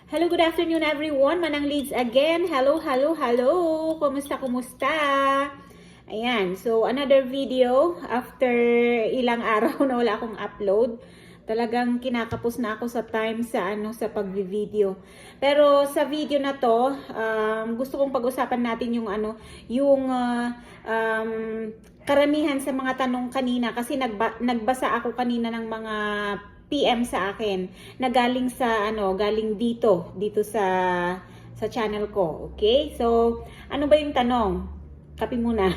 Hello, good afternoon everyone. Manang Leads again. Hello, hello, hello. Kumusta, kumusta? Ayan, so another video after ilang araw na wala akong upload. Talagang kinakapos na ako sa time sa pagvi-video. Pero sa video na to, gusto kong pag-usapan natin yung karamihan sa mga tanong kanina kasi nagbasa ako kanina ng mga PM sa akin na galing galing dito sa channel ko. Okay? So, ano ba yung tanong? Kape muna.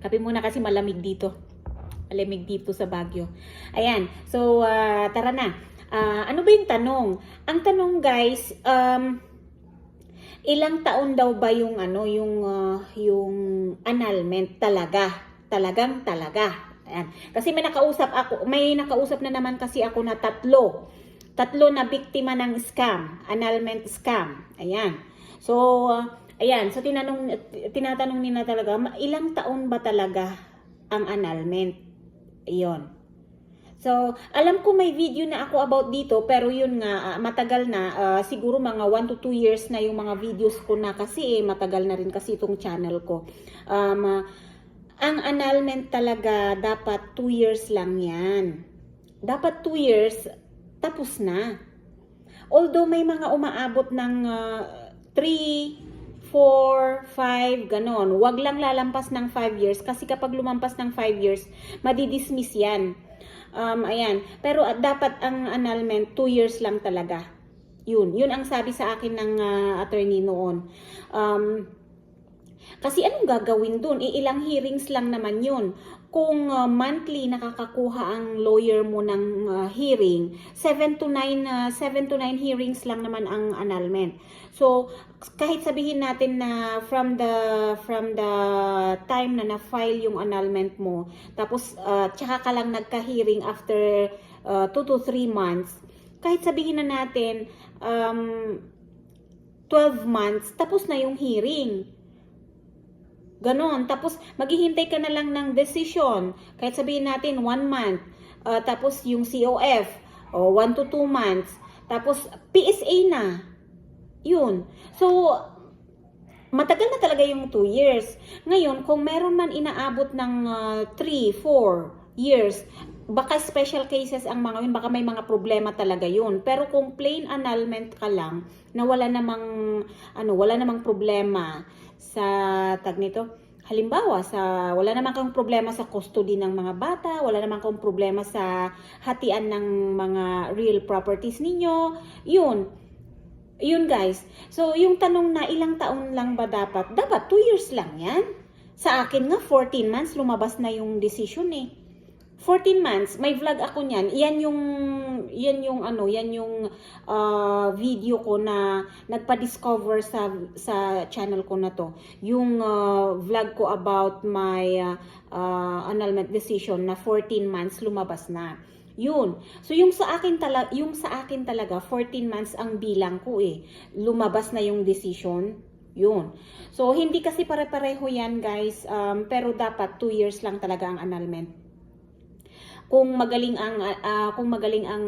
Kape muna kasi malamig dito. Malamig dito sa Baguio. Ayan. So, tara na. Ano ba yung tanong? Ang tanong, guys, ilang taon daw ba yung yung annulment talaga? Talagang talaga. Ayan. Kasi may nakausap na naman kasi ako na tatlo na biktima ng scam, annulment scam. Ayan. So, ayan. So, tinatanong nila talaga, ilang taon ba talaga ang annulment? Ayun. So, alam ko may video na ako about dito, pero yun nga, matagal na, siguro mga 1 to 2 years na yung mga videos ko na kasi matagal na rin kasi itong channel ko. Ang annulment talaga, dapat 2 years lang yan. Dapat 2 years, tapos na. Although may mga umaabot ng 3, 4, 5, ganon. Huwag lang lalampas ng 5 years kasi kapag lumampas ng 5 years, madidismiss yan. Ayan. Pero dapat ang annulment, 2 years lang talaga. Yun ang sabi sa akin ng attorney noon. Kasi anong gagawin dun? Ilang hearings lang naman yun. Kung monthly nakakakuha ang lawyer mo ng hearing, 7 to 9 hearings lang naman ang annulment. So, kahit sabihin natin na from the time na na-file yung annulment mo, tapos tsaka ka lang nagka-hearing after 2 to 3 months, kahit sabihin na natin 12 months, tapos na yung hearing. Ganon. Tapos, maghihintay ka na lang ng decision. Kahit sabihin natin 1 month. Tapos, yung COF. 1 to 2 months. Tapos, PSA na. Yun. So, matagal na talaga yung 2 years. Ngayon, kung meron man inaabot ng 3, 4 years, baka special cases ang mga yun, baka may mga problema talaga yun. Pero kung plain annulment ka lang, na wala namang problema sa halimbawa wala namang kang problema sa custody ng mga bata, wala namang kang problema sa hatian ng mga real properties ninyo, yun guys. So yung tanong na ilang taon lang ba dapat 2 years lang yan. Sa akin nga 14 months lumabas na yung decision 14 months, may vlog ako niyan. Yan yung video ko na nagpa-discover sa channel ko na to. Yung vlog ko about my annulment decision na 14 months lumabas na. Yun. So yung sa akin talaga 14 months ang bilang ko Lumabas na yung decision. Yun. So hindi kasi pare-pareho yan, guys. Pero dapat 2 years lang talaga ang annulment. Kung magaling ang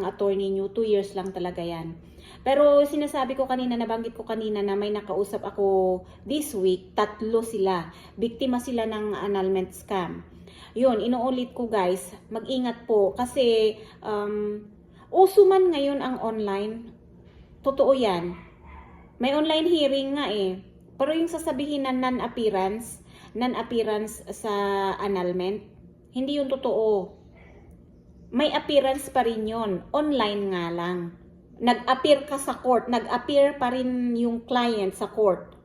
attorney nyo, 2 years lang talaga yan. Pero nabanggit ko kanina na may nakausap ako this week, 3 sila. Biktima sila ng annulment scam. Yun, inuulit ko, guys, mag-ingat po kasi uso man ngayon ang online. Totoo yan. May online hearing nga Pero yung sasabihin na non-appearance sa annulment, hindi yun totoo. May appearance pa rin yun. Online nga lang. Nag-appear ka sa court. Nag-appear pa rin yung client sa court.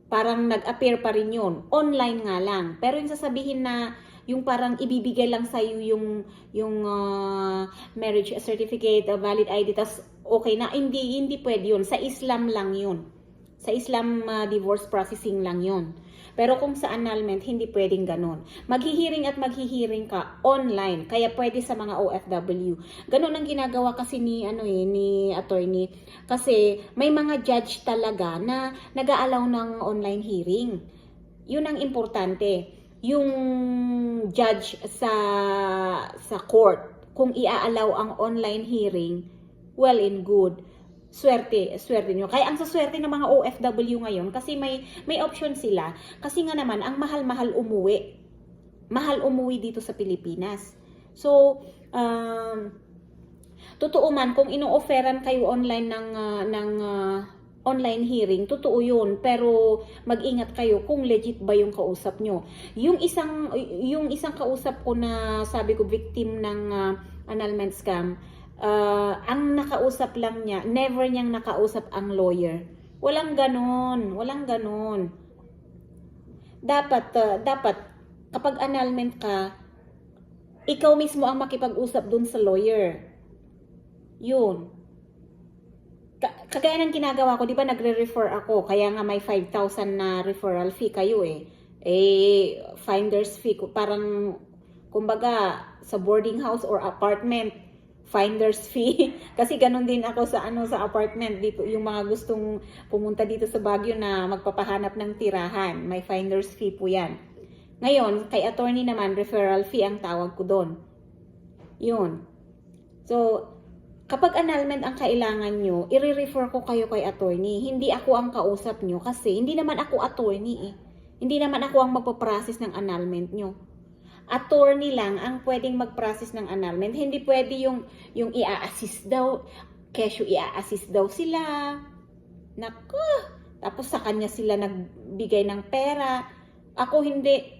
Parang nag-appear pa rin yun. Online nga lang. Pero yung sasabihin na yung parang ibibigay lang sa'yo yung marriage certificate, valid ID, tas okay na. Hindi pwede yun. Sa Islam lang yun. Sa Islam divorce processing lang yun. Pero kung sa annulment, hindi pwedeng ganun. Maghihiring ka online. Kaya pwede sa mga OFW. Ganun ang ginagawa kasi ni attorney. Kasi may mga judge talaga na nag-aalaw ng online hearing. Yun ang importante. Yung judge sa court. kung i-allow ang online hearing, well and good. Swerte nyo. Kaya ang saswerte ng mga OFW ngayon, kasi may option sila. Kasi nga naman, ang mahal-mahal umuwi. Mahal umuwi dito sa Pilipinas. So, totoo man, kung ino-offeran kayo online ng online hearing, totoo yun. Pero mag-ingat kayo kung legit ba yung kausap nyo. Yung isang kausap ko na sabi ko victim ng annulment scam, ang nakausap lang niya, never niyang nakausap ang lawyer. Walang ganon. Dapat kapag annulment ka, ikaw mismo ang makipag-usap dun sa lawyer. Yun. Kagaya ng ginagawa ko, di ba nagre-refer ako, kaya nga may 5,000 na referral fee kayo finder's fee, parang kumbaga sa boarding house or apartment, finder's fee. Kasi ganun din ako sa apartment dito, yung mga gustong pumunta dito sa Baguio na magpapahanap ng tirahan, may finder's fee po yan. Ngayon, kay attorney naman, referral fee ang tawag ko doon. Yun. So, kapag annulment ang kailangan nyo, i-refer ko kayo kay attorney. Hindi ako ang kausap nyo kasi hindi naman ako attorney Hindi naman ako ang magpaprocess ng annulment nyo. Attorney lang ang pwedeng mag-process ng annulment. Hindi pwede yung i-assist daw. Kesyo i-assist daw sila. Naku! Tapos sa kanya sila nagbigay ng pera. Ako hindi.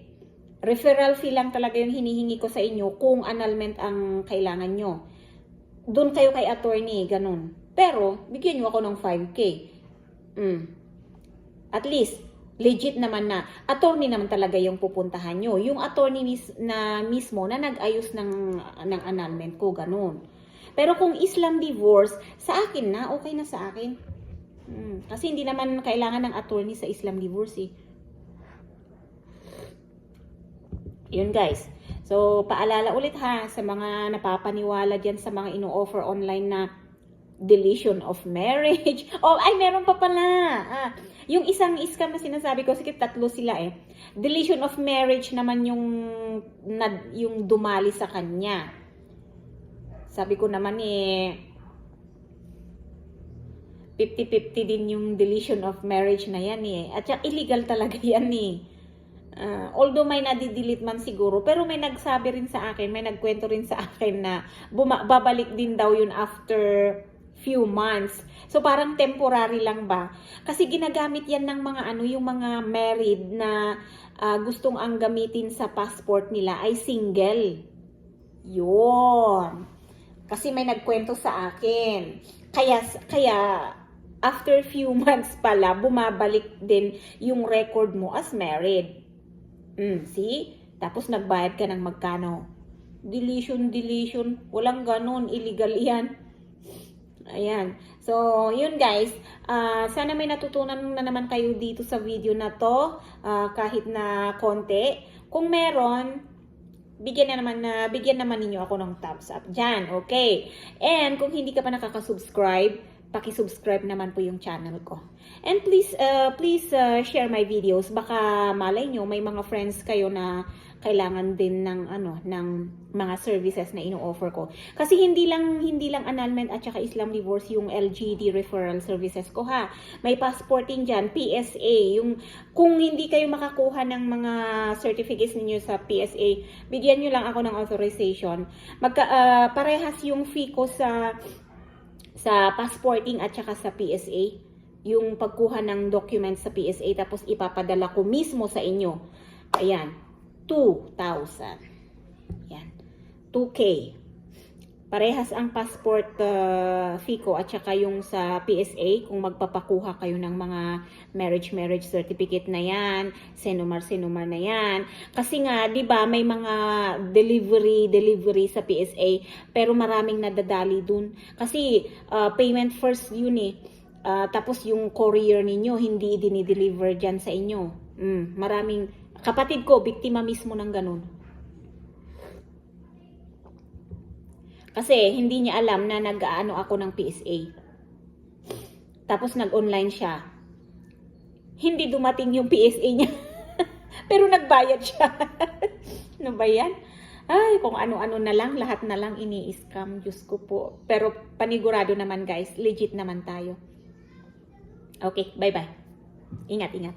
Referral fee lang talaga yung hinihingi ko sa inyo kung annulment ang kailangan nyo. Doon kayo kay attorney, ganun. Pero, bigyan nyo ako ng 5K. At least, legit naman na. Attorney naman talaga yung pupuntahan nyo. Yung attorney mismo na nag-ayos ng annulment ko, ganun. Pero kung Islam divorce, sa akin na, okay na sa akin. Kasi hindi naman kailangan ng attorney sa Islam divorce Yun guys. So, paalala ulit sa mga napapaniwala dyan sa mga ino-offer online na deletion of marriage. Meron pa pala. Yung isang scam na sinasabi ko, sige, 3 sila Deletion of marriage naman yung dumali sa kanya. Sabi ko naman 50-50 din yung deletion of marriage na yan At saka illegal talaga yan Although may nadidelete man siguro, pero may nagsabi rin sa akin, may nagkwento rin sa akin na babalik din daw yun after few months. So parang temporary lang ba? Kasi ginagamit yan ng mga yung mga married na gustong ang gamitin sa passport nila ay single. Yun. Kasi may nagkwento sa akin. Kaya after few months pala, bumabalik din yung record mo as married. See? Tapos nagbayad ka ng magkano? Deletion. Walang ganun. Illegal yan. Ayan. So, yun guys. Sana may natutunan na naman kayo dito sa video na to. Kahit na konti. Kung meron, bigyan naman ninyo ako ng thumbs up dyan. Okay? And kung hindi ka pa nakaka-subscribe, paki-subscribe naman po yung channel ko. And please share my videos. Baka malay nyo, may mga friends kayo na kailangan din ng mga services na ino-offer ko. Kasi hindi lang annulment at saka Islam divorce yung LGD referral services ko May passporting dyan, PSA. Kung hindi kayo makakuha ng mga certificates ninyo sa PSA, bigyan nyo lang ako ng authorization. Parehas yung fee ko sa passporting at saka sa PSA, yung pagkuha ng documents sa PSA tapos ipapadala ko mismo sa inyo. Ayan, 2,000. Ayan, 2K. Parehas ang passport fee ko at saka yung sa PSA kung magpapakuha kayo ng mga marriage certificate na yan, senumar na yan. Kasi nga, 'di ba, may mga delivery sa PSA pero maraming nadadali dun. Kasi payment first yun tapos yung courier ninyo hindi dinideliver dyan sa inyo. Maraming kapatid ko biktima mismo ng ganun. Kasi hindi niya alam na nag-aano ako ng PSA. Tapos nag-online siya. Hindi dumating yung PSA niya. Pero nagbayad siya. Ano ba yan? Ay, kung ano-ano na lang, lahat na lang ini-scam. Diyos ko po. Pero panigurado naman guys, legit naman tayo. Okay, bye-bye. Ingat, ingat.